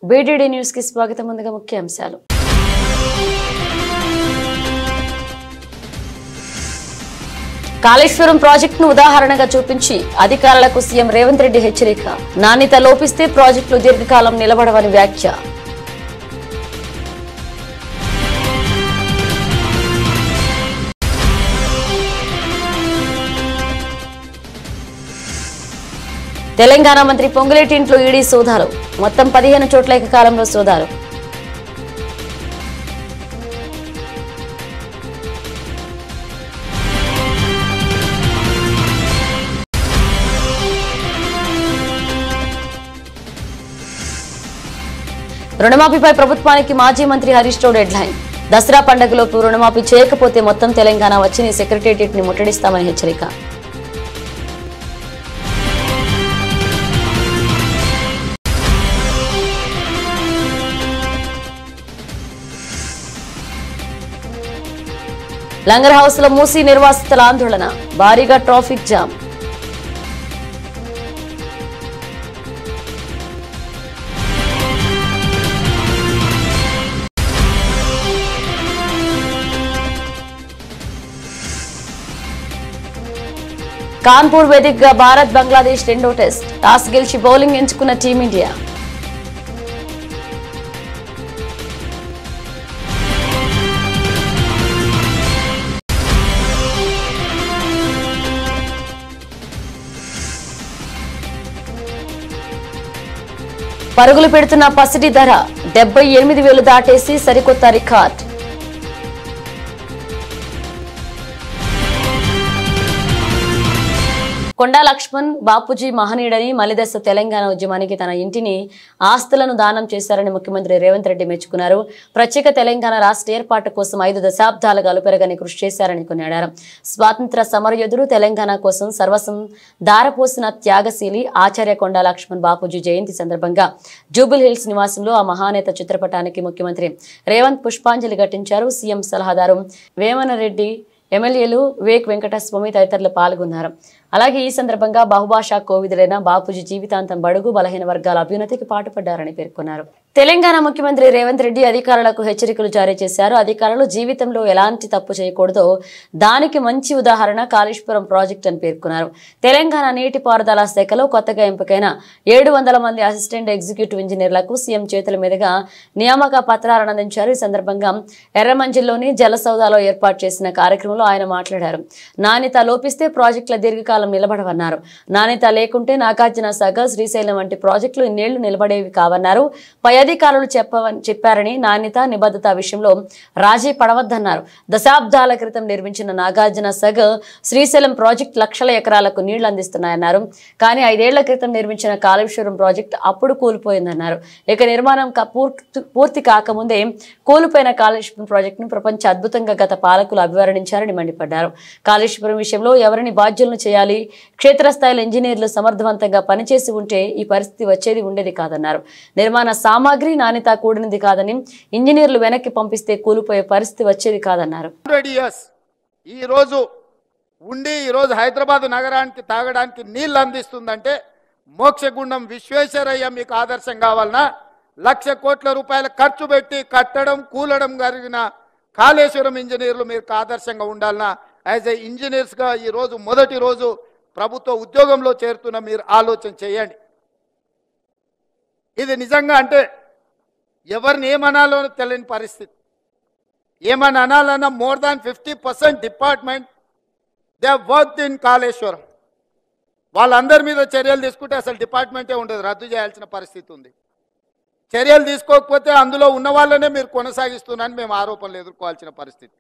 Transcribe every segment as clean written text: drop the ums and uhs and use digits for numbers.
BDD news కి స్వాగతం. ముందుగా ముఖ్యాంశాలు. కాళేశ్వరం ప్రాజెక్టును ఉదాహరణగా చూపించి అధికారులకు సీఎం రేవంత్ రెడ్డి హెచ్చరిక. నాణ్యత లోపిస్తే ప్రాజెక్టులు దీర్ఘకాలం నిలబడవని వ్యాఖ్య. తెలంగాణ మంత్రి పొంగులేటి ఇంట్లో ఈడీ సోదాలు. మొత్తం 15 చోట్ల ఏకకాలంలో సోదాలు. రుణమాఫీపై ప్రభుత్వానికి మాజీ మంత్రి హరీష్ రావు డెడ్ లైన్. దసరా పండుగలోపు రుణమాఫీ చేయకపోతే మొత్తం తెలంగాణ వచ్చి సెక్రటేరియట్ ని ముట్టడిస్తామని హెచ్చరిక. లంగర్ హౌస్ లో మూసీ నిర్వాసితుల ఆందోళన. భారీగా ట్రాఫిక్ జామ్. కాన్పూర్ వేదికగా భారత్ బంగ్లాదేశ్ రెండో టెస్ట్. టాస్ గెలిచి బౌలింగ్ ఎంచుకున్న టీమిండియా. పరుగులు పెడుతున్న పసిడి ధర 78,000 దాటేసి సరికొత్త రికార్డ్. కొండా లక్ష్మణ్ బాపూజీ మహనీయుడని, మలిదశ తెలంగాణ ఉద్యమానికి తన ఇంటిని, ఆస్తులను దానం చేశారని ముఖ్యమంత్రి రేవంత్ రెడ్డి మెచ్చుకున్నారు. ప్రత్యేక తెలంగాణ రాష్ట్ర ఏర్పాటు కోసం 5 దశాబ్దాలుగా అలుపెరగని కృషి చేశారని కొనియాడారు. స్వాతంత్ర సమరయోధుడు, తెలంగాణ కోసం సర్వస్వం దారపోసిన త్యాగశీలి ఆచార్య కొండా లక్ష్మణ్ బాపూజీ జయంతి సందర్భంగా జూబిల్ హిల్స్ నివాసంలో ఆ మహానేత చిత్రపటానికి ముఖ్యమంత్రి రేవంత్ పుష్పాంజలి ఘటించారు. సీఎం సలహాదారు వేమనరెడ్డి, ఎమ్మెల్యేలు వివేక్ వెంకటస్వామి తదితరులు పాల్గొన్నారు. అలాగే ఈ సందర్భంగా బహుభాషా కోవిదులైన బాపూజీ జీవితాంతం బడుగు బలహీన వర్గాల అభ్యున్నతికి పాటుపడ్డారని పేర్కొన్నారు. తెలంగాణ ముఖ్యమంత్రి రేవంత్ రెడ్డి అధికారులకు హెచ్చరికలు జారీ చేశారు. అధికారులు జీవితంలో ఎలాంటి తప్పు చేయకూడదో దానికి మంచి ఉదాహరణ కాళేశ్వరం ప్రాజెక్టు అని పేర్కొన్నారు. తెలంగాణ నీటిపారుదల శాఖలో కొత్తగా ఎంపికైన 700 మంది అసిస్టెంట్ ఎగ్జిక్యూటివ్ ఇంజనీర్లకు సీఎం చేతుల మీదుగా నియామక పత్రాలను అందించారు. ఈ సందర్భంగా ఎర్రమంజిల్లోని జలసౌదాలో ఏర్పాటు చేసిన కార్యక్రమంలో ఆయన మాట్లాడారు. నాణ్యత లోపిస్తే ప్రాజెక్టుల దీర్ఘకాలం నిలబడవన్నారు. నాణ్యత లేకుంటే నాగార్జున సాగర్, శ్రీశైలం వంటి ప్రాజెక్టులు ఇన్నేళ్లు నిలబడేవి కావన్నారు. పై అధికారులు చెప్పారని నాణ్యత, నిబద్ధత విషయంలో రాజీ పడవద్దన్నారు. దశాబ్దాల క్రితం నిర్మించిన నాగార్జున సాగర్, శ్రీశైలం ప్రాజెక్టు లక్షల ఎకరాలకు నీళ్లు అందిస్తున్నాయన్నారు. కానీ 5 ఏళ్ల క్రితం నిర్మించిన కాళేశ్వరం ప్రాజెక్టు అప్పుడు కూలిపోయిందన్నారు. ఇక నిర్మాణం పూర్తి కాకముందే కూలిపోయిన కాళేశ్వరం ప్రాజెక్టును ప్రపంచ అద్భుతంగా గత పాలకులు అభివర్ణించారని మండిపడ్డారు. కాళేశ్వరం విషయంలో ఎవరిని బాధ్యులను చేయాలి, క్షేత్రస్థాయిలో ఇంజనీర్లు సమర్థవంతంగా పనిచేసి ఉంటే ఈ పరిస్థితి వచ్చేది ఉండేది కాదన్నారు. నిర్మాణ సామాగ్రి నాణ్యత కూడినది కాదని, ఇంజనీర్లు వెనక్కి పంపిస్తే కూలిపోయే పరిస్థితి వచ్చేది కాదన్నారు. ఈ రోజు హైదరాబాద్ నగరానికి తాగడానికి నీళ్లు అందిస్తుందంటే మోక్షగుండం విశ్వేశ్వరయ్య మీకు ఆదర్శం కావాలన్నా, 1,00,000 కోట్ల రూపాయల ఖర్చు పెట్టి కట్టడం కూలడం జరిగిన కాళేశ్వరం ఇంజనీర్లు మీకు ఆదర్శంగా ఉండాలన్నా, యాజ్ ఏ ఇంజనీర్స్గా ఈరోజు మొదటి రోజు ప్రభుత్వ ఉద్యోగంలో చేరుతున్న మీరు ఆలోచన చేయండి. ఇది నిజంగా అంటే ఎవరిని ఏమనాలో తెలియని పరిస్థితి. ఏమని అనాలన్నా more than 50% department they worked in Kaleshwaram. వాళ్ళందరి మీద చర్యలు తీసుకుంటే అసలు డిపార్ట్మెంటే ఉండదు, రద్దు చేయాల్సిన పరిస్థితి ఉంది. చర్యలు తీసుకోకపోతే అందులో ఉన్న వాళ్ళనే మీరు కొనసాగిస్తున్నారని మేము ఆరోపణలు ఎదుర్కోవాల్సిన పరిస్థితి.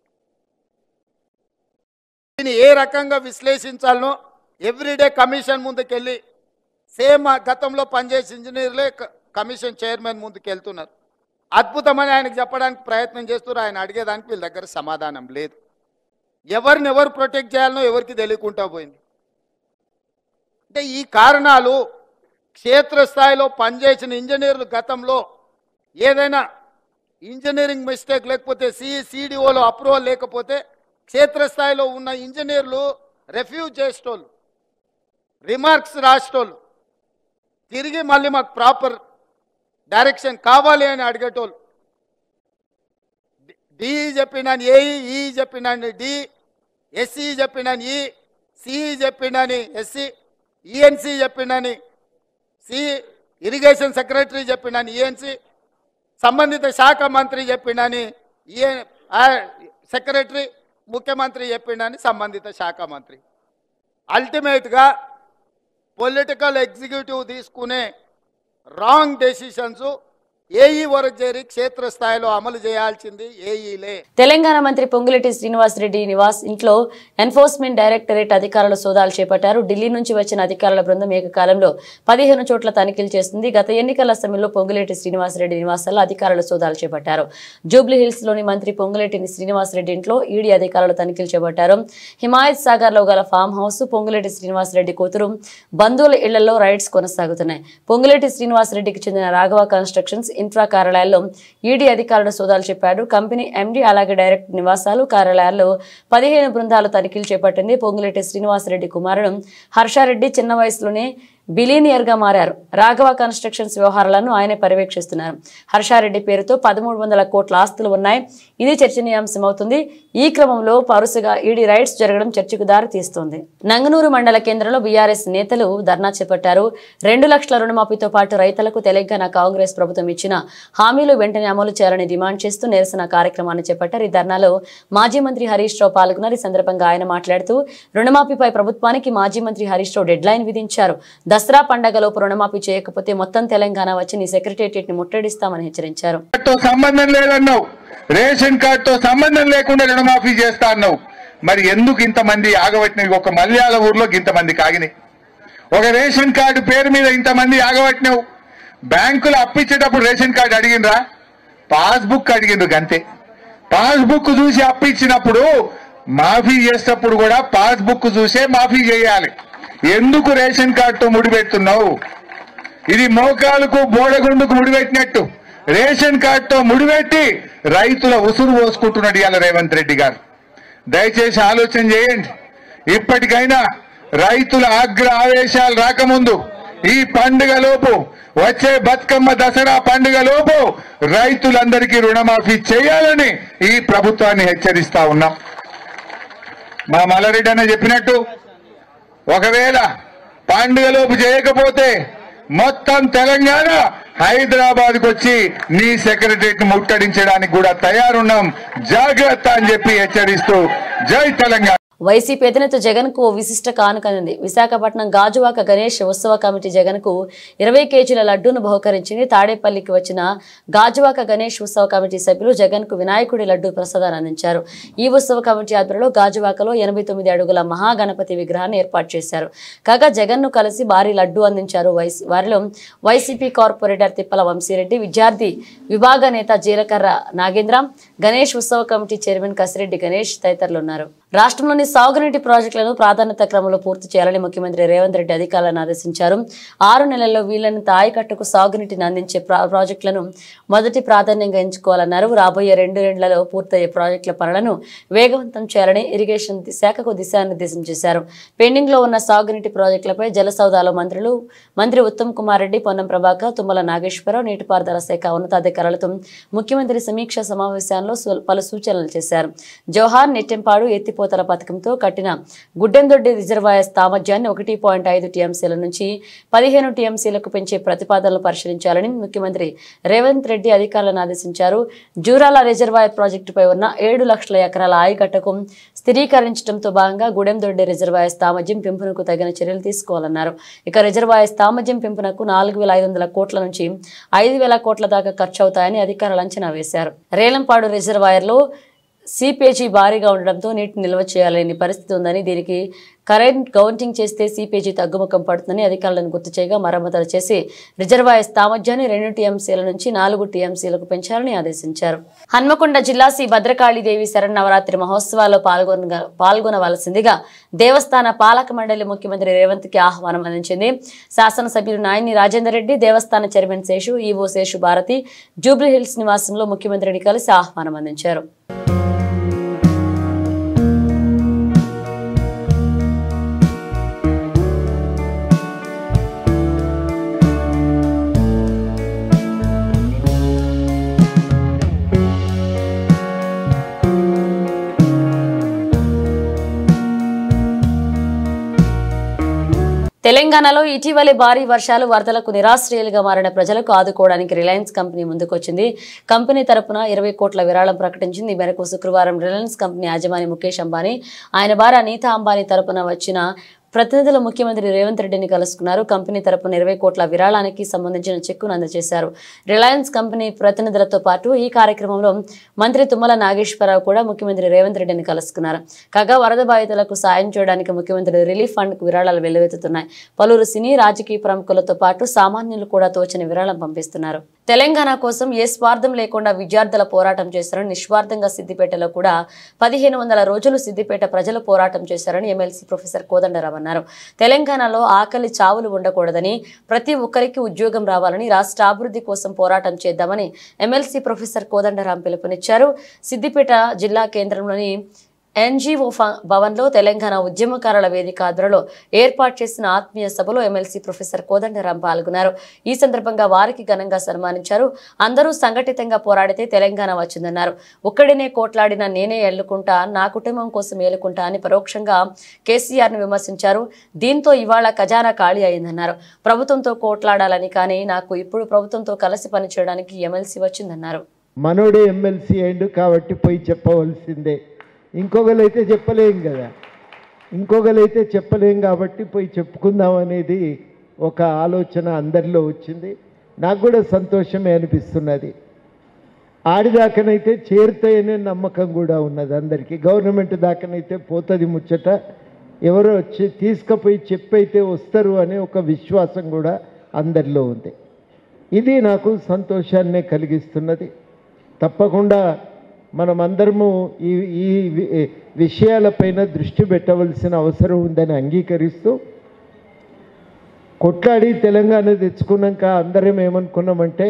దీన్ని ఏ రకంగా విశ్లేషించాలనో ఎవ్రీడే కమిషన్ ముందుకెళ్ళి సేమ్ గతంలో పనిచేసే ఇంజనీర్లే కమిషన్ చైర్మన్ ముందుకు వెళ్తున్నారు. అద్భుతమని ఆయనకు చెప్పడానికి ప్రయత్నం చేస్తున్నారు. ఆయన అడిగేదానికి వీళ్ళ దగ్గర సమాధానం లేదు. ఎవరిని ఎవరు ప్రొటెక్ట్ చేయాలనో ఎవరికి తెలియకుండా పోయింది. అంటే ఈ కారణాలు క్షేత్రస్థాయిలో పనిచేసిన ఇంజనీర్లు గతంలో ఏదైనా ఇంజనీరింగ్ మిస్టేక్ లేకపోతే సిడిఓలో అప్రూవల్ లేకపోతే క్షేత్రస్థాయిలో ఉన్న ఇంజనీర్లు రెఫ్యూజ్ చేసేటోళ్ళు, రిమార్క్స్ రాసేటోళ్ళు, తిరిగి మళ్ళీ మాకు ప్రాపర్ డైరెక్షన్ కావాలి అని అడిగేటోళ్ళు. డి చెప్పినాను ఏఈ, ఈ చెప్పినాను డి, ఎస్ఈ చెప్పినాను ఈ, సిఈ చెప్పినాని ఎస్సీ, ఈఎన్సీ చెప్పినాని సి, ఇరిగేషన్ సెక్రటరీ చెప్పినాను ఈఎన్సీ, సంబంధిత శాఖ మంత్రి చెప్పినాని సెక్రటరీ, ముఖ్యమంత్రి చెప్పినాని సంబంధిత శాఖ మంత్రి. అల్టిమేట్గా పొలిటికల్ ఎగ్జిక్యూటివ్ తీసుకునే రాంగ్ డెసిషన్స్ ఏఈ వరకు చేరి క్షేత్రస్థాయిలో అమలు చేయాల్సింది ఏఈలే. తెలంగాణ మంత్రి పొంగులేటి శ్రీనివాసరెడ్డి నివాస్ ఇంట్లో ఎన్ఫోర్స్మెంట్ డైరెక్టరేట్ అధికారులు సోదాలు చేపట్టారు. ఢిల్లీ నుంచి వచ్చిన అధికారుల బృందం ఏకకాలంలో 15 చోట్ల తనిఖీలు చేస్తుంది. గత ఎన్నికల సమయంలో పొంగులేటి శ్రీనివాసరెడ్డి నివాసాల్లో అధికారులు సోదాలు చేపట్టారు. జూబ్లీ హిల్స్ లోని మంత్రి పొంగులేటి శ్రీనివాసరెడ్డి ఇంట్లో ఈడీ అధికారులు తనిఖీలు చేపట్టారు. హిమాయత్ సాగర్ లో గల ఫామ్ హౌస్, పొంగులేటి శ్రీనివాసరెడ్డి కూతురు, బంధువుల ఇళ్లలో రైడ్స్ కొనసాగుతున్నాయి. పొంగులేటి శ్రీనివాసరెడ్డికి చెందిన రాఘవ కన్స్ట్రక్షన్స్ ఇన్ఫ్రా కార్యాలయాల్లో ఈడీ అధికారులు సోదాలు చెప్పారు. కంపెనీ ఎండీ అలాగే డైరెక్టర్ నివాసాలు, కార్యాలయాల్లో 15 బృందాలు తనిఖీలు చేపట్టింది. పొంగులేటి శ్రీనివాసరెడ్డి కుమారుడు హర్షారెడ్డి చిన్న వయసులోనే బిలియనియర్గా మారారు. రాఘవ కన్స్ట్రక్షన్స్ వ్యవహారాలను ఆయనే పర్యవేక్షిస్తున్నారు. హర్షారెడ్డి పేరుతో 1300 కోట్ల ఆస్తులు ఉన్నాయి. ఇది చర్చనీయాంశమవుతుంది. ఈ క్రమంలో వరుసగా ఈడీ రైడ్స్ జరగడం చర్చకు దారి తీస్తోంది. నంగనూరు మండల కేంద్రంలో బీఆర్ఎస్ నేతలు ధర్నా చేపట్టారు. 2 లక్షల రుణమాఫీతో పాటు రైతులకు తెలంగాణ కాంగ్రెస్ ప్రభుత్వం ఇచ్చిన హామీలు వెంటనే అమలు చేయాలని డిమాండ్ చేస్తూ నిరసన కార్యక్రమాన్ని చేపట్టారు. ఈ ధర్నాలో మాజీ మంత్రి హరీష్ రావు పాల్గొన్నారు. ఈ సందర్భంగా ఆయన మాట్లాడుతూ రుణమాఫీపై ప్రభుత్వానికి మాజీ మంత్రి హరీష్ రావు డెడ్ లైన్ విధించారు. దసరా పండగలోపు రుణమాఫీ చేయకపోతే మొత్తం తెలంగాణ వచ్చి నీ సెక్రటేరియట్ ని ముట్టడిస్తామని హెచ్చరించారు. సంబంధం లేదన్నావు, రేషన్ కార్డుతో సంబంధం లేకుండా రుణమాఫీ చేస్తా అన్నావు. మరి ఎందుకు ఇంతమంది ఆగబట్టినవి? ఒక మల్యాల ఊర్లో ఇంతమంది కాగినాయి. ఒక రేషన్ కార్డు పేరు మీద ఇంతమంది ఆగబట్టినావు. బ్యాంకులు అప్పిచ్చేటప్పుడు రేషన్ కార్డు అడిగినరా? పాస్బుక్ అడిగిండ్రు గంతే. పాస్బుక్ చూసి అప్పిచ్చినప్పుడు మాఫీ చేసేటప్పుడు కూడా పాస్బుక్ చూసే మాఫీ చేయాలి. ఎందుకు రేషన్ కార్డుతో ముడిపెడుతున్నావు? ఇది మోకాలకు బోడగుండుకు ముడిపెట్టినట్టు రేషన్ కార్డుతో ముడిపెట్టి రైతుల ఉసురు పోసుకుంటున్నాడు ఇవాళ రేవంత్ రెడ్డి గారు. దయచేసి ఆలోచన చేయండి. ఇప్పటికైనా రైతుల ఆగ్రహ ఆవేశాలు రాకముందు ఈ పండుగలోపు, వచ్చే బతుకమ్మ దసరా పండుగలోపు రైతులందరికీ రుణమాఫీ చేయాలని ఈ ప్రభుత్వాన్ని హెచ్చరిస్తా ఉన్నాం. మా మల్లారెడ్డి అన్న చెప్పినట్టు ఒకవేళ పండుగలోపు చేయకపోతే మొత్తం తెలంగాణ హైదరాబాద్కు వచ్చి నీ సెక్రటరీని ముట్టడించడానికి కూడా తయారున్నాం, జాగ్రత్త అని చెప్పి హెచ్చరిస్తూ జై తెలంగాణ. వైసీపీ అధినేత జగన్ కు విశిష్ట కానుకనుంది. విశాఖపట్నం గాజువాక గణేష్ ఉత్సవ కమిటీ జగన్ కు 20 కేజీల లడ్డూను బహుకరించింది. తాడేపల్లికి వచ్చిన గాజువాక గణేష్ ఉత్సవ కమిటీ సభ్యులు జగన్ కు వినాయకుడి లడ్డూ ప్రసాదాన్ని అందించారు. ఈ ఉత్సవ కమిటీ ఆధ్వర్యంలో గాజువాకలో 89 అడుగుల మహాగణపతి విగ్రహాన్ని ఏర్పాటు చేశారు. కాగా జగన్ ను కలిసి భారీ లడ్డూ అందించారు. వారిలో వైసీపీ కార్పొరేటర్ తిప్పల వంశీరెడ్డి, విద్యార్థి విభాగ నేత జీలకర్ర నాగేంద్ర, గణేష్ ఉత్సవ కమిటీ చైర్మన్ కసిరెడ్డి గణేష్ తదితరులు ఉన్నారు. రాష్ట్రంలోని సాగునీటి ప్రాజెక్టులను ప్రాధాన్యత క్రమంలో పూర్తి చేయాలని ముఖ్యమంత్రి రేవంత్ రెడ్డి అధికారులను ఆదేశించారు. 6 నెలల్లో వీలైనంత ఆయకట్టుకు సాగునీటిని అందించే ప్రాజెక్టులను మొదటి ప్రాధాన్యంగా ఎంచుకోవాలన్నారు. రాబోయే 2 ఏళ్లలో పూర్తయ్యే ప్రాజెక్టుల పనులను వేగవంతం చేయాలని ఇరిగేషన్ శాఖకు దిశానిర్దేశం చేశారు. పెండింగ్ లో ఉన్న సాగునీటి ప్రాజెక్టులపై జలసౌదాలో మంత్రి ఉత్తమ్ కుమార్ రెడ్డి, పొన్నం ప్రభాకర్, తుమ్మల నాగేశ్వరరావు, నీటిపారుదల శాఖ ఉన్నతాధికారులతో ముఖ్యమంత్రి సమీక్ష సమావేశాల్లో పలు సూచనలు చేశారు. జవహర్ నెట్టెంపాడు ఎత్తిపోతల పథకంతో కట్టిన గుడ్డెందొడ్డి రిజర్వాయర్ సామర్థ్యాన్ని 1.5 టీఎంసీల నుంచి 15 టీఎంసీలకు పెంచే ప్రతిపాదనలు పరిశీలించాలని ముఖ్యమంత్రి రేవంత్ రెడ్డి అధికారులను ఆదేశించారు. జూరాల రిజర్వాయర్ ప్రాజెక్టుపై ఉన్న 7 లక్షల ఎకరాల ఆయకట్టకు స్థిరీకరించడంతో భాగంగా గుడెందొడ్డి రిజర్వాయర్ సామర్థ్యం పెంపునకు తగిన చర్యలు తీసుకోవాలన్నారు. ఇక రిజర్వాయర్ సామర్థ్యం పెంపునకు 4,500 కోట్ల నుంచి 5,000 కోట్ల దాకా ఖర్చు అవుతాయని అధికారులు అంచనా వేశారు. రేలంపాడు రిజర్వాయర్లో సీపేజీ భారీగా ఉండడంతో నీటిని నిల్వ చేయలేని పరిస్థితి ఉందని, దీనికి కరెంట్ కౌంటింగ్ చేస్తే సీపేజీ తగ్గుముఖం పడుతుందని అధికారులను గుర్తు చేయగా మరమ్మతులు చేసి రిజర్వాయర్ సామర్థ్యాన్ని 2 టీఎంసీల నుంచి 4 టీఎంసీలకు పెంచాలని ఆదేశించారు. హన్మకొండ జిల్లా శ్రీ భద్రకాళీదేవి శరన్నవరాత్రి మహోత్సవాల్లో పాల్గొనవలసిందిగా దేవస్థాన పాలక మండలి ముఖ్యమంత్రి రేవంత్ కి ఆహ్వానం అందించింది. శాసనసభ్యులు నాయని రాజేందర్ రెడ్డి, దేవస్థాన chairman Seshu, EO Seshu Bharati Jubilee Hills నివాసంలో ముఖ్యమంత్రిని కలిసి ఆహ్వానం అందించారు. తెలంగాణలో ఇటీవలే భారీ వర్షాలు వరదలకు నిరాశ్రయాలుగా మారిన ప్రజలకు ఆదుకోవడానికి రిలయన్స్ కంపెనీ ముందుకొచ్చింది. కంపెనీ తరపున 20 కోట్ల విరాళం ప్రకటించింది. ఈ మేరకు శుక్రవారం రిలయన్స్ కంపెనీ యాజమాని ముఖేష్ అంబానీ, ఆయన భార్య నీతా అంబానీ తరపున వచ్చిన ప్రతినిధులు ముఖ్యమంత్రి రేవంత్ రెడ్డిని కలుసుకున్నారు. కంపెనీ తరపున 20 కోట్ల విరాళానికి సంబంధించిన చెక్కును అందజేశారు. రిలయన్స్ కంపెనీ ప్రతినిధులతో పాటు ఈ కార్యక్రమంలో మంత్రి తుమ్మల నాగేశ్వరరావు కూడా ముఖ్యమంత్రి రేవంత్ రెడ్డిని కలుసుకున్నారు. కాగా వరద బాధితులకు సాయం చేయడానికి ముఖ్యమంత్రి రిలీఫ్ ఫండ్ కు విరాళాలు వెల్లువెత్తుతున్నాయి. పలువురు సినీ రాజకీయ ప్రముఖులతో పాటు సామాన్యులు కూడా తోచని విరాళం పంపిస్తున్నారు. తెలంగాణ కోసం ఏ స్వార్థం లేకుండా విద్యార్థుల పోరాటం చేశారని, నిస్వార్థంగా సిద్దిపేటలో కూడా 1500 రోజులు సిద్దిపేట ప్రజలు పోరాటం చేశారని ఎమ్మెల్సీ ప్రొఫెసర్ కోదండరాం అన్నారు. తెలంగాణలో ఆకలి చావులు ఉండకూడదని, ప్రతి ఒక్కరికి ఉద్యోగం రావాలని, రాష్ట్ర అభివృద్ధి కోసం పోరాటం చేద్దామని ఎమ్మెల్సీ ప్రొఫెసర్ కోదండరాం పిలుపునిచ్చారు. సిద్దిపేట జిల్లా కేంద్రంలోని ఎన్జీఓ భవన్లో తెలంగాణ ఉద్యమకారుల వేదిక ఆధ్వర్యంలో ఏర్పాటు చేసిన ఆత్మీయ సభలో ఎమ్మెల్సీ ప్రొఫెసర్ కోదండరాం పాల్గొన్నారు. ఈ సందర్భంగా వారికి ఘనంగా సన్మానించారు. అందరూ సంఘటితంగా పోరాడితే తెలంగాణ వచ్చిందన్నారు. ఒక్కడినే కోట్లాడినా నేనే ఎల్లుకుంటా, నా కుటుంబం కోసం ఏలుకుంటా అని పరోక్షంగా కేసీఆర్ ను విమర్శించారు. దీంతో ఇవాళ ఖజానా ఖాళీ అయిందన్నారు. ప్రభుత్వంతో కోట్లాడాలని, కానీ నాకు ఇప్పుడు ప్రభుత్వంతో కలిసి పనిచేయడానికి ఎమ్మెల్సీ వచ్చిందన్నారు. మనోడే ఎమ్మెల్సీ అయిండు కాబట్టి పోయి చెప్పవలసిందే. ఇంకొకరైతే చెప్పలేం కాబట్టి పోయి చెప్పుకుందాం అనేది ఒక ఆలోచన అందరిలో వచ్చింది. నాకు కూడా సంతోషమే అనిపిస్తున్నది. ఆడిదాకనైతే చేరుతాయనే నమ్మకం కూడా ఉన్నది అందరికీ. గవర్నమెంట్ దాకనైతే పోతుంది ముచ్చట, ఎవరో వచ్చి తీసుకుపోయి చెప్పైతే వస్తారు అనే ఒక విశ్వాసం కూడా అందరిలో ఉంది. ఇది నాకు సంతోషాన్నే కలిగిస్తున్నది. తప్పకుండా మనమందరము ఈ విషయాలపైన దృష్టి పెట్టవలసిన అవసరం ఉందని అంగీకరిస్తూ, కొట్లాడి తెలంగాణ తెచ్చుకున్నాక అందరం ఏమనుకున్నామంటే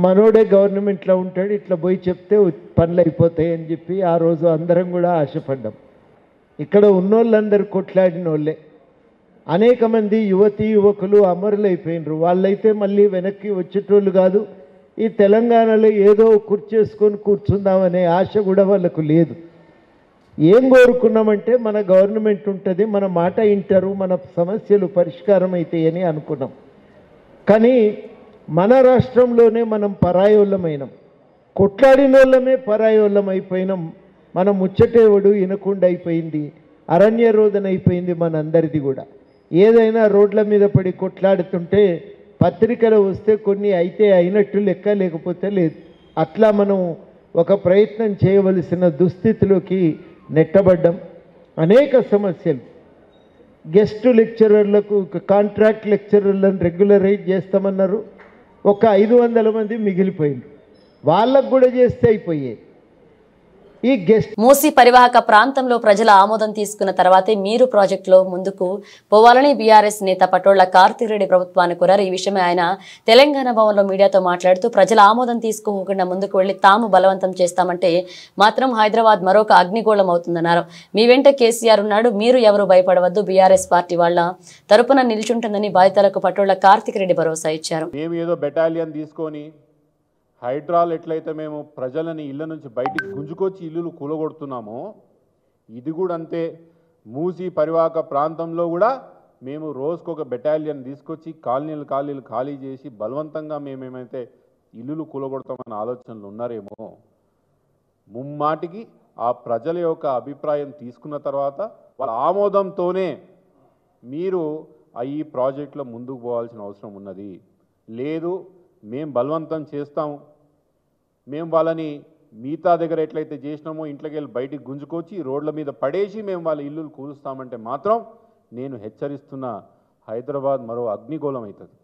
మనోడే గవర్నమెంట్లో ఉంటాడు, ఇట్లా పోయి చెప్తే పనులు అయిపోతాయి అని చెప్పి ఆ రోజు అందరం కూడా ఆశపడ్డాం. ఇక్కడ ఉన్నోళ్ళందరూ కొట్లాడిన వాళ్ళే. అనేక మంది యువతీ యువకులు అమరులైపోయినరు. వాళ్ళైతే మళ్ళీ వెనక్కి వచ్చేటోళ్ళు కాదు. ఈ తెలంగాణలో ఏదో కూర్చేసుకొని కూర్చుందామనే ఆశ కూడా వాళ్ళకు లేదు. ఏం కోరుకున్నామంటే మన గవర్నమెంట్ ఉంటుంది, మన మాట వింటారు, మన సమస్యలు పరిష్కారం అవుతాయని అనుకున్నాం. కానీ మన రాష్ట్రంలోనే మనం పరాయోళ్ళమైనాం, కొట్లాడిన వాళ్ళమే పరాయోళ్ళం అయిపోయినాం. మన ముచ్చటేవుడు వినకుండా అయిపోయింది, అరణ్య రోదన అయిపోయింది మనందరిది కూడా. ఏదైనా రోడ్ల మీద పడి కొట్లాడుతుంటే పత్రికలు వస్తే కొన్ని అయితే అయినట్టు లెక్క, లేకపోతే లేదు. అట్లా మనం ఒక ప్రయత్నం చేయవలసిన దుస్థితిలోకి నెట్టబడ్డం. అనేక సమస్యలు, గెస్ట్ లెక్చరర్లకు కాంట్రాక్ట్ లెక్చరర్లను రెగ్యులరైజ్ చేస్తామన్నారు. ఒక 500 మంది మిగిలిపోయినారు. వాళ్ళకు కూడా చేస్తే అయిపోయాయి. మూసీ పరివాహక ప్రాంతంలో ప్రజల ఆమోదం తీసుకున్న తర్వాతే మీరు ప్రాజెక్టులో ముందుకు పోవాలని బీఆర్ఎస్ నేత పటోళ్ల కార్తీక్ రెడ్డి ప్రభుత్వాన్ని కోరారు. ఈ విషయమే ఆయన తెలంగాణ భవన్లో మీడియాతో మాట్లాడుతూ, ప్రజల ఆమోదం తీసుకోకుండా ముందుకు వెళ్లి తాము బలవంతం చేస్తామంటే మాత్రం హైదరాబాద్ మరొక అగ్నిగోళం అవుతుందన్నారు. మీ వెంట కేసీఆర్ ఉన్నాడు, మీరు ఎవరు భయపడవద్దు, బీఆర్ఎస్ పార్టీ వాళ్ళ తరపున నిల్చుంటుందని బాధితులకు పటోళ్ల కార్తీక్ రెడ్డి భరోసా ఇచ్చారు. హైడ్రాల్ ఎట్లయితే మేము ప్రజలని ఇళ్ళ నుంచి బయటికి గుంజుకొచ్చి ఇల్లులు కూలగొడుతున్నామో, ఇది కూడా అంతే. మూసీ పరివాహక ప్రాంతంలో కూడా మేము రోజుకొక బెటాలియన్ తీసుకొచ్చి కాలనీలు ఖాళీ చేసి బలవంతంగా మేమేమైతే ఇల్లులు కూలగొడతామన్న ఆలోచనలు ఉన్నారేమో, ముమ్మాటికి ఆ ప్రజల యొక్క అభిప్రాయం తీసుకున్న తర్వాత వాళ్ళ ఆమోదంతోనే మీరు ఈ ప్రాజెక్టులో ముందుకు పోవాల్సిన అవసరం ఉన్నది. లేదు మేము బలవంతం చేస్తాము, మేము వాళ్ళని మిగతా దగ్గర ఎట్లయితే చేసినామో ఇంట్లోకి వెళ్ళి బయటికి గుంజుకొచ్చి రోడ్ల మీద పడేసి మేము వాళ్ళ ఇల్లులు కూలుస్తామంటే మాత్రం నేను హెచ్చరిస్తున్న, హైదరాబాద్ మరో అగ్నిగోళం అవుతుంది.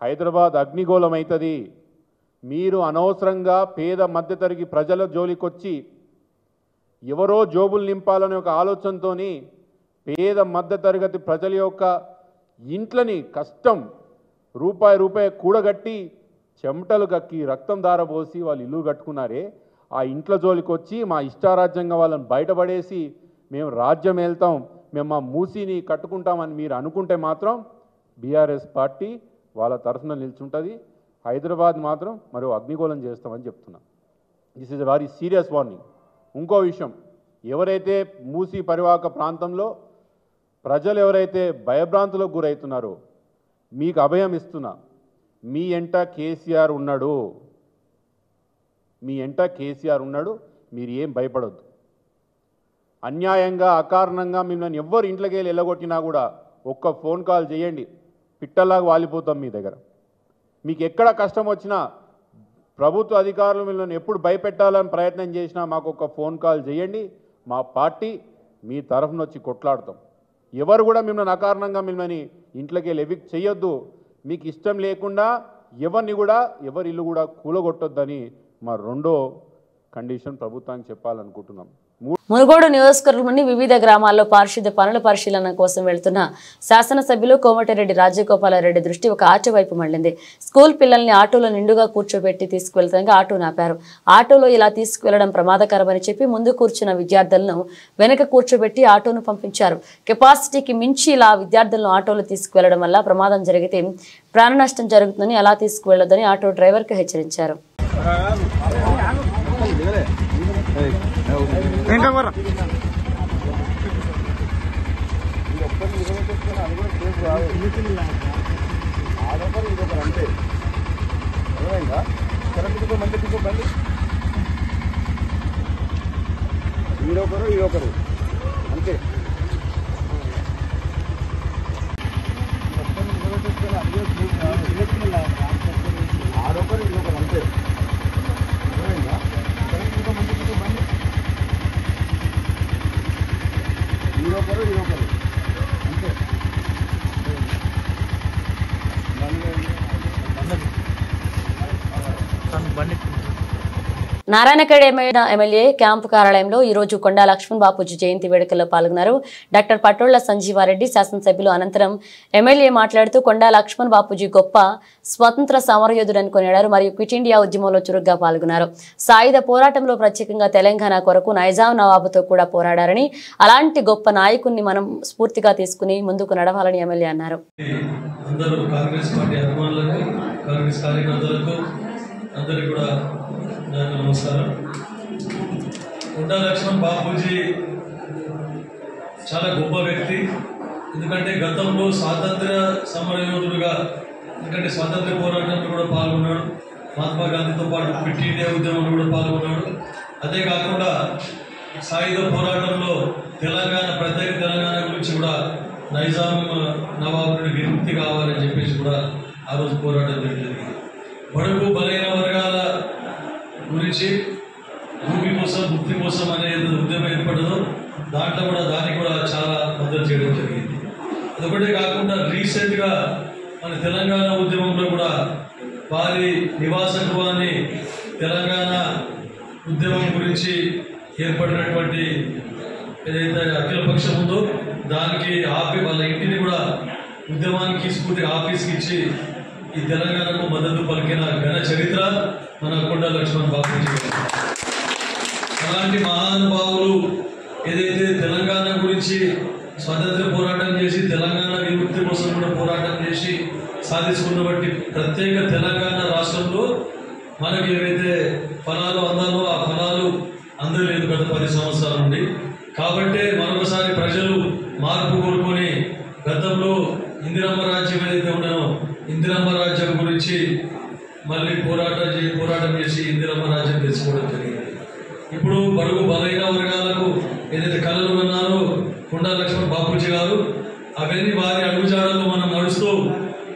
హైదరాబాద్ అగ్నిగోళం అవుతుంది. మీరు అనవసరంగా పేద మధ్యతరగతి ప్రజల జోలికొచ్చి ఎవరో జోబులు నింపాలనే ఒక ఆలోచనతో పేద మధ్యతరగతి ప్రజల యొక్క ఇంట్లని కష్టం రూపాయి కూడగట్టి చెమటలు కక్కి రక్తం దారబోసి వాళ్ళు ఇల్లు కట్టుకున్నారే, ఆ ఇంట్లో జోలికొచ్చి మా ఇష్టారాజ్యంగా వాళ్ళని బయటపడేసి మేము రాజ్యం వెళ్తాం, మేము మా మూసీని కట్టుకుంటామని మీరు అనుకుంటే మాత్రం బీఆర్ఎస్ పార్టీ వాళ్ళ తరఫున నిల్చుంటుంది. హైదరాబాద్ మాత్రం మరో అగ్నిగోళం చేస్తామని చెప్తున్నా. This is a very serious warning. ఇంకో విషయం, ఎవరైతే మూసీ పరివాహక ప్రాంతంలో ప్రజలు ఎవరైతే భయభ్రాంతులకు గురవుతున్నారో మీకు అభయం ఇస్తున్నా, మీ ఎంట కేసీఆర్ ఉన్నాడు, మీ ఎంట కేసీఆర్ ఉన్నాడు, మీరు ఏం భయపడొద్దు. అన్యాయంగా అకారణంగా మిమ్మల్ని ఎవ్వరు ఇంట్లోకి వెళ్ళి వెళ్ళగొట్టినా కూడా ఒక్క ఫోన్ కాల్ చేయండి, పిట్టల్లాగా వాలిపోతాం మీ దగ్గర. మీకు ఎక్కడ కష్టం వచ్చినా, ప్రభుత్వ అధికారులు మిమ్మల్ని ఎప్పుడు భయపెట్టాలని ప్రయత్నం చేసినా మాకు ఒక ఫోన్ కాల్ చేయండి, మా పార్టీ మీ తరఫున వచ్చి కొట్లాడతాం. ఎవరు కూడా మిమ్మల్ని అకారణంగా మిమ్మల్ని ఇంట్లోకి వెళ్ళి ఎవిక్ట్ చేయొద్దు. మీకు ఇష్టం లేకుండా ఎవరిని కూడా ఎవరి ఇల్లు కూడా కూలగొట్టొద్దని మా రెండో కండిషన్ ప్రభుత్వానికి చెప్పాలనుకుంటున్నాం. మునుగోడు నియోజకవర్గంలోని వివిధ గ్రామాల్లో పారిశుద్ధ్య పనుల పరిశీలన కోసం వెళ్తున్న శాసనసభ్యులు కోమటిరెడ్డి రాజగోపాలరెడ్డి దృష్టి ఒక ఆటో వైపు మళ్లింది. స్కూల్ పిల్లల్ని ఆటోలో నిండుగా కూర్చోబెట్టి తీసుకువెళ్తుండగా ఆటో నాపారు. ఆటోలో ఇలా తీసుకువెళ్లడం ప్రమాదకరమని చెప్పి ముందు కూర్చున్న విద్యార్థులను వెనక కూర్చోబెట్టి ఆటోను పంపించారు. కెపాసిటీకి మించి ఇలా విద్యార్థులను ఆటోలో తీసుకువెళ్లడం వల్ల ప్రమాదం జరిగితే ప్రాణ నష్టం జరుగుతుందని అలా తీసుకువెళ్లొద్దని ఆటో డ్రైవర్కు హెచ్చరించారు. ఈడొకరు అంతే. ఆడొకరు ఈడొకరు అంతే. ఈడొకరు అంతే. నారాయణఖేడ్ ఎమ్మెల్యే క్యాంపు కార్యాలయంలో ఈ రోజు కొండా లక్ష్మణ్ బాపూజీ జయంతి వేడుకల్లో పాల్గొన్నారు. డాక్టర్ పటోళ్ల సంజీవారెడ్డి శాసనసభ్యులు. అనంతరం ఎమ్మెల్యే మాట్లాడుతూ కొండా లక్ష్మణ్ బాపూజీ గొప్ప స్వతంత్ర సమరయోధుడని కొనియాడారు. మరియు క్విట్ ఇండియా ఉద్యమంలో చురుగ్గా పాల్గొన్నారు. సాయుధ పోరాటంలో ప్రత్యేకంగా తెలంగాణ కొరకు నైజాం నవాబుతో కూడా పోరాడారని, అలాంటి గొప్ప నాయకుడిని మనం స్ఫూర్తిగా తీసుకుని ముందుకు నడవాలని ఎమ్మెల్యే అన్నారు. అందరికీ కూడా నమస్కారం. కొండా లక్ష్మణ్ బాపూజీ చాలా గొప్ప వ్యక్తి. ఎందుకంటే గతంలో స్వాతంత్ర్య సమరయోధుడుగా, ఎందుకంటే స్వాతంత్ర్య పోరాటంలో కూడా పాల్గొన్నాడు. మహాత్మా గాంధీతో పాటు క్విట్ ఇండియా ఉద్యమంలో కూడా పాల్గొన్నాడు. అదే కాకుండా సాయుధ పోరాటంలో తెలంగాణ, ప్రత్యేక తెలంగాణ గురించి కూడా నైజాం నవాబుని విముక్తి కావాలని చెప్పేసి కూడా ఆ రోజు పోరాటం జరిగింది. బడుగు బలైన వర్గాల గురించి భూమి కోసం, ముక్తి కోసం అనేది ఉద్యమం ఏర్పడదో దాంట్లో కూడా దానికి కూడా చాలా మద్దతు చేయడం జరిగింది. అదొకటే కాకుండా రీసెంట్గా మన తెలంగాణ ఉద్యమంలో కూడా వారి నివాస గృహాన్ని తెలంగాణ ఉద్యమం గురించి ఏర్పడినటువంటి ఏదైతే అఖిలపక్షం ఉందో దానికి వాళ్ళ ఇంటిని కూడా ఉద్యమానికి స్ఫూర్తి ఆఫీస్కి ఇచ్చి ఈ తెలంగాణకు మద్దతు పలికిన ఘన చరిత్ర మన కొండా లక్ష్మణ్ బాపూజీ. అలాంటి మహానుభావులు ఏదైతే తెలంగాణ గురించి స్వాతంత్ర పోరాటం చేసి తెలంగాణ విముక్తి కోసం కూడా పోరాటం చేసి సాధించుకున్న బట్టి ప్రత్యేక తెలంగాణ రాష్ట్రంలో మనకి ఏవైతే ఫలాలు అందాలో ఆ ఫలాలు అందలేదు గత 10 సంవత్సరాల నుండి. కాబట్టి మరొకసారి ప్రజలు మార్పు కోరుకొని గతంలో ఇందిరమ్మ రాజ్యం ఏదైతే ఉన్నానో ఇందిరమ్మ రాజ్యం గురించి మళ్ళీ పోరాటం చేసి ఇందిరమ్మ రాజ్యం తెచ్చుకోవడం జరిగింది. ఇప్పుడు బడుగు బలైన వర్గాలకు ఏదైతే కళలు ఉన్నారో కొండా లక్ష్మణ్ బాపూజీ గారు, అవన్నీ వారి అడుగుజాడల్లో మనం నడుస్తూ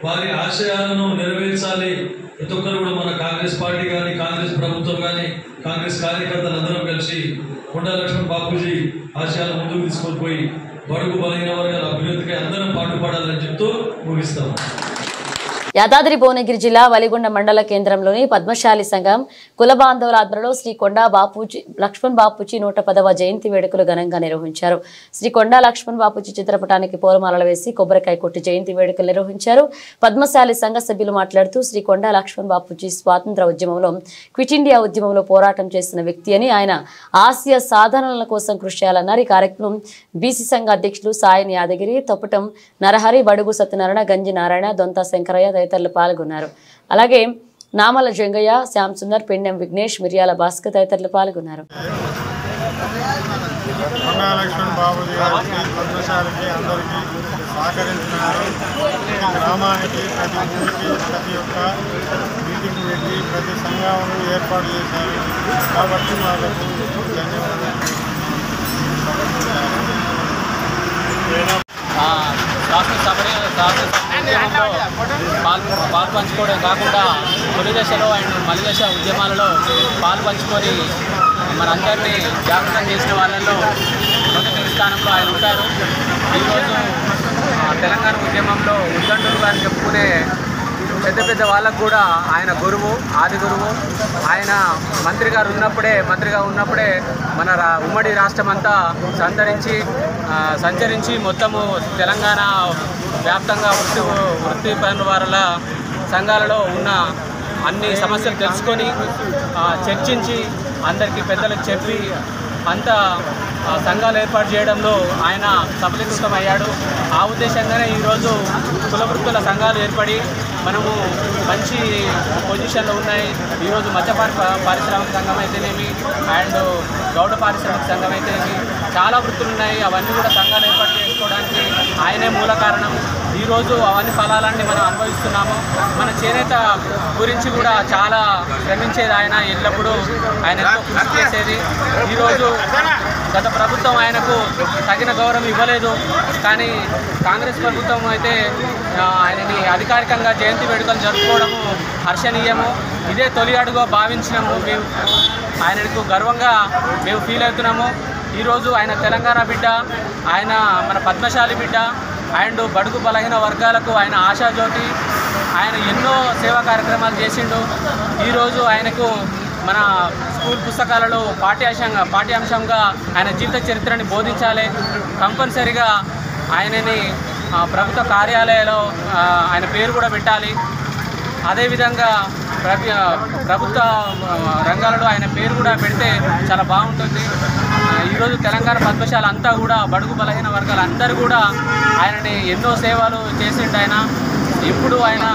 వారి ఆశయాలను నెరవేర్చాలి. ప్రతి ఒక్కరు కూడా మన కాంగ్రెస్ పార్టీ కానీ, కాంగ్రెస్ ప్రభుత్వం కానీ, కాంగ్రెస్ కార్యకర్తలు అందరం కలిసి కొండా లక్ష్మణ్ బాపూజీ ఆశయాలు ముందుకు తీసుకొని పోయి బడుగు బలైన వర్గాల అభివృద్ధికి అందరం పాటుపడాలని చెప్తూ ముగిస్తాం. యాదాద్రి భువనగిరి జిల్లా వలిగొండ మండల కేంద్రంలోని పద్మశాలి సంఘం కుల బాంధవుల ఆధ్వర్యంలో శ్రీ కొండా లక్ష్మణ్ బాపూజీ 110వ జయంతి వేడుకలు ఘనంగా నిర్వహించారు. శ్రీ కొండా లక్ష్మణ్ బాపూజీ చిత్రపటానికి పూలమాలలు వేసి కొబ్బరికాయ కొట్టి జయంతి వేడుకలు నిర్వహించారు. పద్మశాలి సంఘ సభ్యులు మాట్లాడుతూ శ్రీ కొండా లక్ష్మణ్ బాపూజీ స్వాతంత్ర ఉద్యమంలో, క్విట్ ఇండియా ఉద్యమంలో పోరాటం చేసిన వ్యక్తి అని, ఆయన ఆశయ సాధనల కోసం కృషి చేయాలన్నారు. ఈ కార్యక్రమం బీసీ సంఘ అధ్యక్షులు సాయని యాదగిరి, తొప్పటం నరహరి, బడుగు సత్యనారాయణ, గంజి నారాయణ, దొంత శంకరయ్య తదితరులు పాల్గొన్నారు. అలాగే నామల జంగయ్య, శ్యామ్ సుందర్, పెండెం విఘ్నేష్, మిర్యాల భాస్కర్ తదితరులు పాల్గొన్నారు. కొండాలక్ష్మణ్ బాబుజీ గారికి పద్మశాలికి అందరికీ సహకరించినారు. గ్రామానికి ప్రతి ఊరికి ప్రతి ఒక్క మీటింగ్ పెట్టి ప్రతి సంఘాలను ఏర్పాటు చేశారు. కాబట్టి వాళ్ళకు ధన్యవాదాలు. పాల్పంచుకోవడం కాకుండా తొలి దశలో అండ్ మలి దశ ఉద్యమాలలో పాల్పంచుకొని మనందరినీ జాగృతం చేసిన వాళ్ళలో మొదటి స్థానంలో ఆయన ఉంటారు. ఈరోజు తెలంగాణ ఉద్యమంలో ఉద్దండులు అని చెప్పుకునే పెద్ద పెద్ద వాళ్ళకు కూడా ఆయన గురువు, ఆది గురువు. ఆయన మంత్రిగా ఉన్నప్పుడే మన ఉమ్మడి రాష్ట్రమంతా సంచరించి మొత్తము తెలంగాణ వ్యాప్తంగా వృత్తి పనుల వారుల సంఘాలలో ఉన్న అన్ని సమస్యలు తెలుసుకొని చర్చించి అందరికీ పెద్దలకు చెప్పి అంతా సంఘాలు ఏర్పాటు చేయడంలో ఆయన సఫలీకృతమయ్యాడు. ఆ ఉద్దేశంగానే ఈరోజు కుల వృత్తుల సంఘాలు ఏర్పడి మనము మంచి పొజిషన్లో ఉన్నాయి. ఈరోజు మత్స్య పారిశ్రామిక సంఘం అయితేనేమి అండ్ గౌడ పారిశ్రామిక సంఘం అయితేనేమి చాలా వృత్తులు ఉన్నాయి. అవన్నీ కూడా సంఘాలు ఏర్పాటు చేసుకోవడానికి ఆయనే మూల కారణం. ఈరోజు అవన్నీ ఫలాలన్నీ మనం అనుభవిస్తున్నాము. మన చేనేత గురించి కూడా చాలా శ్రమించేది ఆయన. ఎల్లప్పుడూ ఆయన ఎంతో కృషి చేసేది. ఈరోజు గత ప్రభుత్వం ఆయనకు తగిన గౌరవం ఇవ్వలేదు. కానీ కాంగ్రెస్ ప్రభుత్వం అయితే ఆయనని అధికారికంగా జయంతి వేడుకలు జరుపుకోవడము హర్షణీయము. ఇదే తొలి అడుగు భావించినాము. మేము ఆయనకు గర్వంగా మేము ఫీల్ అవుతున్నాము. ఈరోజు ఆయన తెలంగాణ బిడ్డ, ఆయన మన పద్మశాలి బిడ్డ అండ్ బడుగు బలహీన వర్గాలకు ఆయన ఆశాజ్యోతి. ఆయన ఎన్నో సేవా కార్యక్రమాలు చేసిండు. ఈరోజు ఆయనకు మన స్కూల్ పుస్తకాలలో పాఠ్యాంశంగా ఆయన జీవిత చరిత్రని బోధించాలి. కంపల్సరిగా ఆయనని ప్రభుత్వ కార్యాలయాల్లో ఆయన పేరు కూడా పెట్టాలి. అదేవిధంగా ప్రభుత్వ రంగాలలో ఆయన పేరు కూడా పెడితే చాలా బాగుంటుంది. ఈరోజు తెలంగాణ పద్మశాల అంతా కూడా బడుగు బలహీన వర్గాలు అందరూ కూడా ఆయనని ఎన్నో సేవలు చేసిండు. ఇప్పుడు ఆయన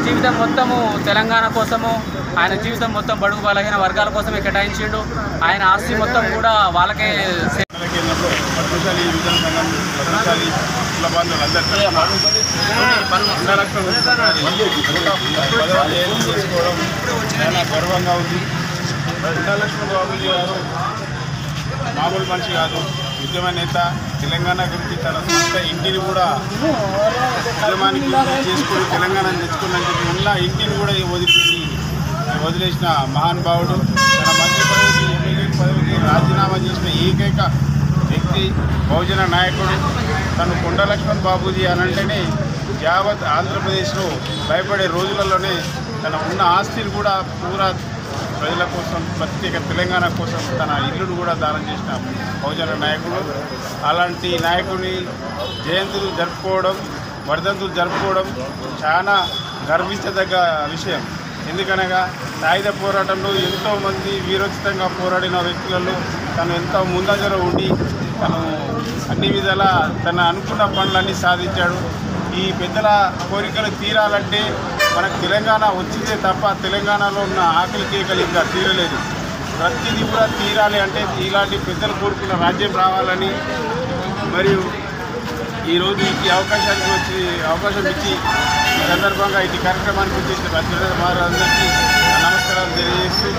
జీవితం మొత్తము తెలంగాణ కోసము, ఆయన జీవితం మొత్తం బడుగు బలహీన వర్గాల కోసమే కేటాయించిండు. ఆయన ఆస్తి మొత్తం కూడా వాళ్ళకే. పద్మశాలి యువజన సంఘం, పద్మశాలి కుల బాంధవులందరూ చేసుకోవడం చాలా గర్వంగా ఉంది. కొండాలక్ష్మణ్ బాబుజీ గారు మామూలు మనిషి కాదు, ఉద్యమ నేత. తెలంగాణ గురించి తన సొంత ఇంటిని కూడా ఉద్యమానికి చేసుకుని తెలంగాణను తెచ్చుకుని చెప్పి ఉన్న ఇంటిని కూడా వదిలేసిన మహానుభావుడు. తన మంత్రి పదవికి, ఎమ్మెల్యే పదవికి రాజీనామా చేసిన ఏకైక వ్యక్తి, బహుజన నాయకుడు. తను కొండాలక్ష్మణ్ బాబుజీ అనంటేనే యావత్ ఆంధ్రప్రదేశ్లో భయపడే రోజులలోనే తన ఉన్న ఆస్తిని కూడా పూరా ప్రజల కోసం, ప్రత్యేక తెలంగాణ కోసం తన ఇల్లును కూడా దానం చేసిన బహుజన నాయకుడు. అలాంటి నాయకుని జయంతులు జరుపుకోవడం, వర్ధంతులు జరుపుకోవడం చాలా గర్వించదగ్గ విషయం. ఎందుకనగా సాయుధ పోరాటంలో ఎంతోమంది వీరోచితంగా పోరాడిన వ్యక్తులలో తను ఎంతో ముందంజలో ఉండి తను అన్ని విధాలా తన అనుకున్న పనులన్నీ సాధించాడు. ఈ పెద్దల కోరికలు తీరాలంటే మనకు తెలంగాణ వచ్చిందే తప్ప తెలంగాణలో ఉన్న ఆకలి కేకలు ఇంకా తీరలేదు. ప్రతిదీ కూడా తీరాలి అంటే ఇలాంటి పెద్దలు కోరుకున్న రాజ్యం రావాలని, మరియు ఈరోజు ఈ అవకాశం ఇచ్చి ఈ సందర్భంగా ఇటు కార్యక్రమానికి వచ్చేసిన ప్రజలందరికీ నమస్కారాలు తెలియజేస్తూ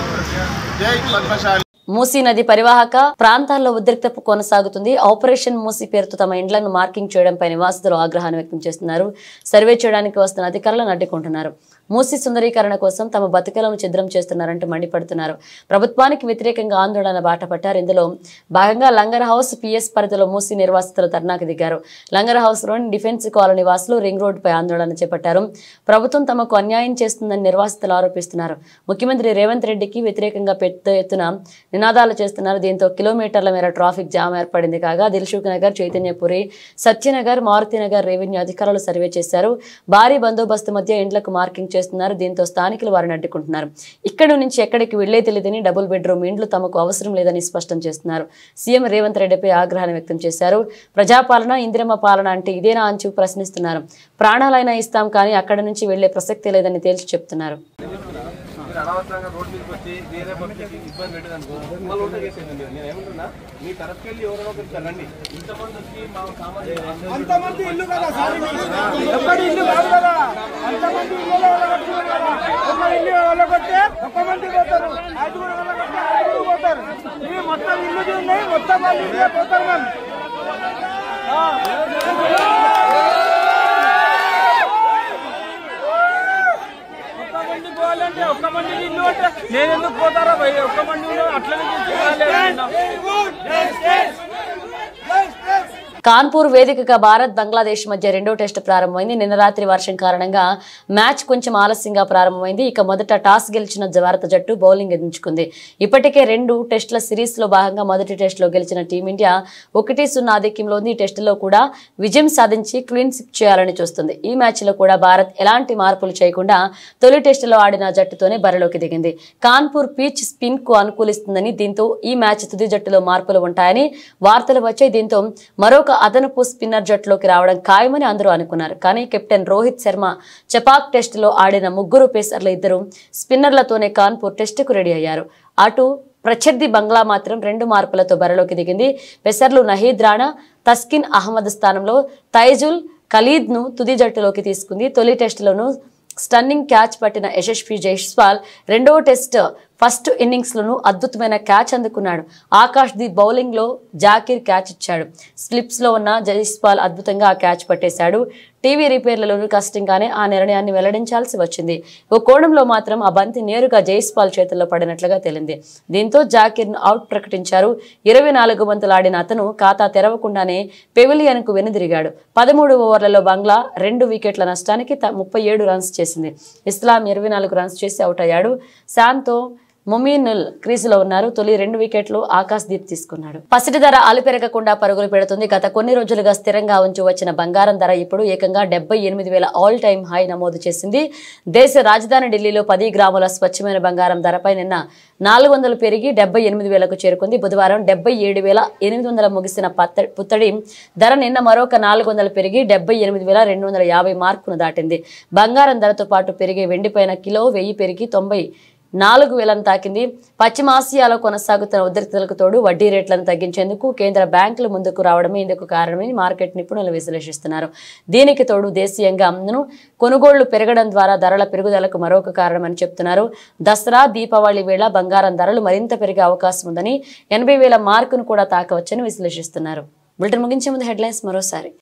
జై పద్మశాలి. మూసీ నది పరివాహక ప్రాంతాల్లో ఉద్రిక్తత కొనసాగుతుంది. ఆపరేషన్ మూసీ పేరుతో తమ ఇండ్లను మార్కింగ్ చేయడంపై నివాసితులు ఆగ్రహాన్ని వ్యక్తం చేస్తున్నారు. సర్వే చేయడానికి వస్తున్న అధికారులను అడ్డుకుంటున్నారు. మూసీ సుందరీకరణ కోసం తమ బతుకలను ఛిద్రం చేస్తున్నారంటూ మండిపడుతున్నారు. ప్రభుత్వానికి వ్యతిరేకంగా ఆందోళన బాట పట్టారు. ఇందులో భాగంగా లంగర్ హౌస్ పిఎస్ పరిధిలో మూసీ నిర్వాసితులు ధర్నాకు దిగారు. లంగర్ హౌస్ లోని డిఫెన్స్ కాలనీ వాసులు రింగ్ రోడ్డుపై ఆందోళన చేపట్టారు. ప్రభుత్వం తమకు అన్యాయం చేస్తుందని నిర్వాసితులు ఆరోపిస్తున్నారు. ముఖ్యమంత్రి రేవంత్ రెడ్డికి వ్యతిరేకంగా పెద్ద ఎత్తున నినాదాలు చేస్తున్నారు. దీంతో కిలోమీటర్ల మేర ట్రాఫిక్ జామ్ ఏర్పడింది. కాగా దిల్సుఖ్ నగర్, చైతన్యపురి, సత్యనగర్, మారుతినగర్ రెవెన్యూ అధికారులు సర్వే చేశారు. భారీ బందోబస్తు మధ్య ఇండ్లకు మార్కింగ్ చేస్తున్నారు. దీంతో స్థానికులు వారిని అడ్డుకుంటున్నారు. ఇక్కడి నుంచి ఎక్కడికి వెళ్లే తెలియదని డబుల్ బెడ్రూమ్ ఇండ్లు తమకు అవసరం లేదని స్పష్టం చేస్తున్నారు. సీఎం రేవంత్ రెడ్డిపై ఆగ్రహాన్ని వ్యక్తం చేశారు. ప్రజాపాలన, ఇందిరమ్మ పాలన అంటే ఇదేనా అని ప్రశ్నిస్తున్నారు. ప్రాణాలైనా ఇస్తాం కానీ అక్కడి నుంచి వెళ్లే ప్రసక్తి లేదని తేల్చి చెప్తున్నారు. మీరు అనవసరంగా రోడ్ మీదకి వచ్చి వేరే పబ్లిక్ ఇబ్బంది పెట్టదనుకో మళ్ళీ ఓటు చేసేది నేను ఏమంటున్నా మీ తరఫుకి వెళ్ళి ఎవరైనా ఒకరికి వెళ్ళండి ఇంతమంది వచ్చి మా అంతమంది ఇల్లు కదా ఇల్లు కాదు కదా అంతమంది ఇల్లు వాళ్ళకొస్తే ఒక్క మంది పోతారు అది కూడా వాళ్ళకొస్తే ఐదుగురు పోతారు ఇవి మొత్తం ఇల్లు ఉన్నాయి మొత్తం వాళ్ళు ఇల్లే పోతారు మనం పోవాలంటే ఒక్క మంది ఇల్లు అంటే నేను ఎందుకు పోతారా భయ ఒక్క మంది అట్లనే కాన్పూర్ వేదికగా భారత్ బంగ్లాదేశ్ మధ్య రెండో టెస్టు ప్రారంభమైంది. నిన్న రాత్రి వర్షం కారణంగా మ్యాచ్ కొంచెం ఆలస్యంగా ప్రారంభమైంది. ఇక మొదట టాస్ గెలిచిన భారత జట్టు బౌలింగ్ ఎంచుకుంది. ఇప్పటికే 2 టెస్టుల సిరీస్ లో భాగంగా మొదటి టెస్టులో గెలిచిన టీమిండియా 1-0 ఆధిక్యంలో ఉంది. ఈ టెస్టులో కూడా విజయం సాధించి క్లీన్ స్వీప్ చేయాలని చూస్తుంది. ఈ మ్యాచ్ లో కూడా భారత్ ఎలాంటి మార్పులు చేయకుండా తొలి టెస్టులో ఆడిన జట్టుతోనే బరిలోకి దిగింది. కాన్పూర్ పిచ్ స్పిన్ కు అనుకూలిస్తుందని, దీంతో ఈ మ్యాచ్ తుది జట్టులో మార్పులు ఉంటాయని వార్తలు వచ్చాయి. దీంతో మరొక అదనపు స్పిన్నర్ జట్టులోకి రావడం ఖాయమని అందరూ అనుకున్నారు. కానీ కెప్టెన్ రోహిత్ శర్మ చపాక్ టెస్టులో ఆడిన 3 పేసర్ల 2 స్పిన్నర్లతోనే కాన్పూర్ టెస్టుకు రెడీ అయ్యారు. అటు ప్రత్యర్థి బంగ్లా మాత్రం 2 మార్పులతో బరిలోకి దిగింది. పేసర్లు నహీద్ రాణా, తస్కిన్ అహ్మద్ స్థానంలో తైజుల్ ఖలీద్ ను తుది జట్టులోకి తీసుకుంది. తొలి టెస్టులోనూ స్టన్నింగ్ క్యాచ్ పట్టిన యశస్వి జైస్వాల్ రెండవ టెస్ట్ ఫస్ట్ ఇన్నింగ్స్ లోనూ అద్భుతమైన క్యాచ్ అందుకున్నాడు. ఆకాష్ దీప్ బౌలింగ్ లో జాకీర్ క్యాచ్ ఇచ్చాడు. స్లిప్స్ లో ఉన్న జైస్వాల్ అద్భుతంగా ఆ క్యాచ్ పట్టేశాడు. టీవీ రిపేర్లలోనూ కష్టంగానే ఆ నిర్ణయాన్ని వెల్లడించాల్సి వచ్చింది. ఓ కోణంలో మాత్రం ఆ బంతి నేరుగా జైస్వాల్ చేతుల్లో పడినట్లుగా తేలింది. దీంతో జాకీర్ ను అవుట్ ప్రకటించారు. 24 బంతులు ఆడిన అతను ఖాతా తెరవకుండానే పెవిలియన్ కు వెనుదిరిగాడు. 13 ఓవర్లలో బంగ్లా 2 వికెట్ల నష్టానికి 37 రన్స్ చేసింది. ఇస్లాం 24 రన్స్ చేసి అవుట్ అయ్యాడు. శాంతో మొమినుల్ క్రీజులో ఉన్నారు. తొలి 2 వికెట్లు ఆకాశ్ దీప్ తీసుకున్నాడు. పసిటి ధర అలుపెరగకుండా పరుగులు పెడుతుంది. గత కొన్ని రోజులుగా స్థిరంగా ఉంచి వచ్చిన బంగారం ధర ఇప్పుడు ఏకంగా 78,000 ఆల్ టైమ్ హై నమోదు చేసింది. దేశ రాజధాని ఢిల్లీలో 10 గ్రాముల స్వచ్ఛమైన బంగారం ధరపై నిన్న 400 పెరిగి 78,000కు చేరుకుంది. బుధవారం 77,800 ముగిసిన పుత్తడి ధర నిన్న మరొక 400 పెరిగి 78,250 మార్కును దాటింది. బంగారం ధరతో పాటు పెరిగే వెండిపైన కిలో 1000 పెరిగి 94,000ను తాకింది. పశ్చిమాసియాలో కొనసాగుతున్న ఉద్రిక్తతలకు తోడు వడ్డీ రేట్లను తగ్గించేందుకు కేంద్ర బ్యాంకులు ముందుకు రావడమే ఇందుకు కారణమని మార్కెట్ నిపుణులు విశ్లేషిస్తున్నారు. దీనికి తోడు దేశీయంగా కొనుగోళ్లు పెరగడం ద్వారా ధరల పెరుగుదలకు మరొక కారణమని చెప్తున్నారు. దసరా, దీపావళి వేళ బంగారం ధరలు మరింత పెరిగే అవకాశం ఉందని, 80,000 మార్కును కూడా తాకవచ్చని విశ్లేషిస్తున్నారు. బులెటిన్ ముగించే ముందు హెడ్లైన్స్ మరోసారి.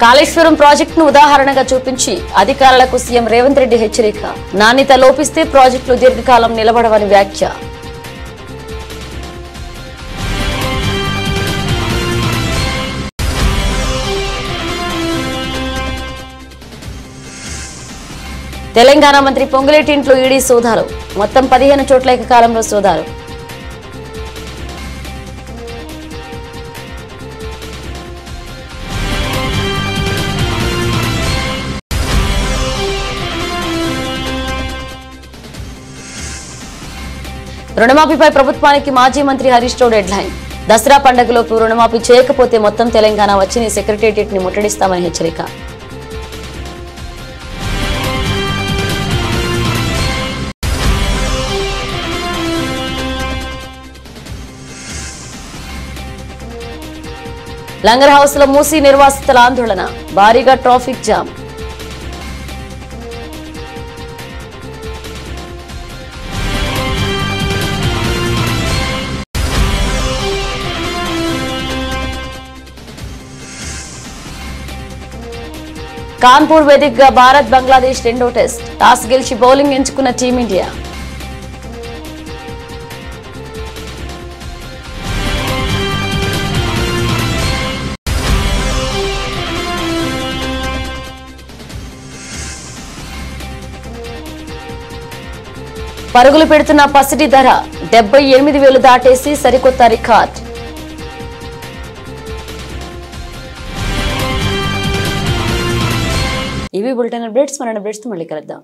కాళేశ్వరం ప్రాజెక్టును ఉదాహరణగా చూపించి అధికారులకు సీఎం రేవంత్ రెడ్డి హెచ్చరిక. నాణ్యత లోపిస్తే ప్రాజెక్టులు దీర్ఘకాలం నిలబడవని వ్యాఖ్య. తెలంగాణ మంత్రి పొంగులేటి ఇంట్లో ఈడీ సోదాలు. మొత్తం 15 చోట్ల ఏకకాలంలో సోదాలు. రుణమాఫీపై ప్రభుత్వానికి మాజీ మంత్రి హరీష్ రావు డెడ్ లైన్. దసరా పండుగలోపు రుణమాఫీ చేయకపోతే మొత్తం తెలంగాణ వచ్చి సెక్రటేరియట్ ని ముట్టడిస్తామని హెచ్చరిక. లంగర్ హౌస్ లో మూసీ నిర్వాసితుల ఆందోళన. భారీగా ట్రాఫిక్ జామ్. కాన్పూర్ వేదికగా భారత్ బంగ్లాదేశ్ రెండో టెస్ట్. టాస్ గెలిచి బౌలింగ్ ఎంచుకున్న టీమిండియా. పరుగులు పెడుతున్న పసిటి ధర 78,000 దాటేసి సరికొత్త రికార్డ్. ఇవి బులెటిన్ అప్డేట్స్. మన అప్డేట్స్ మళ్ళీ కలుద్దాం.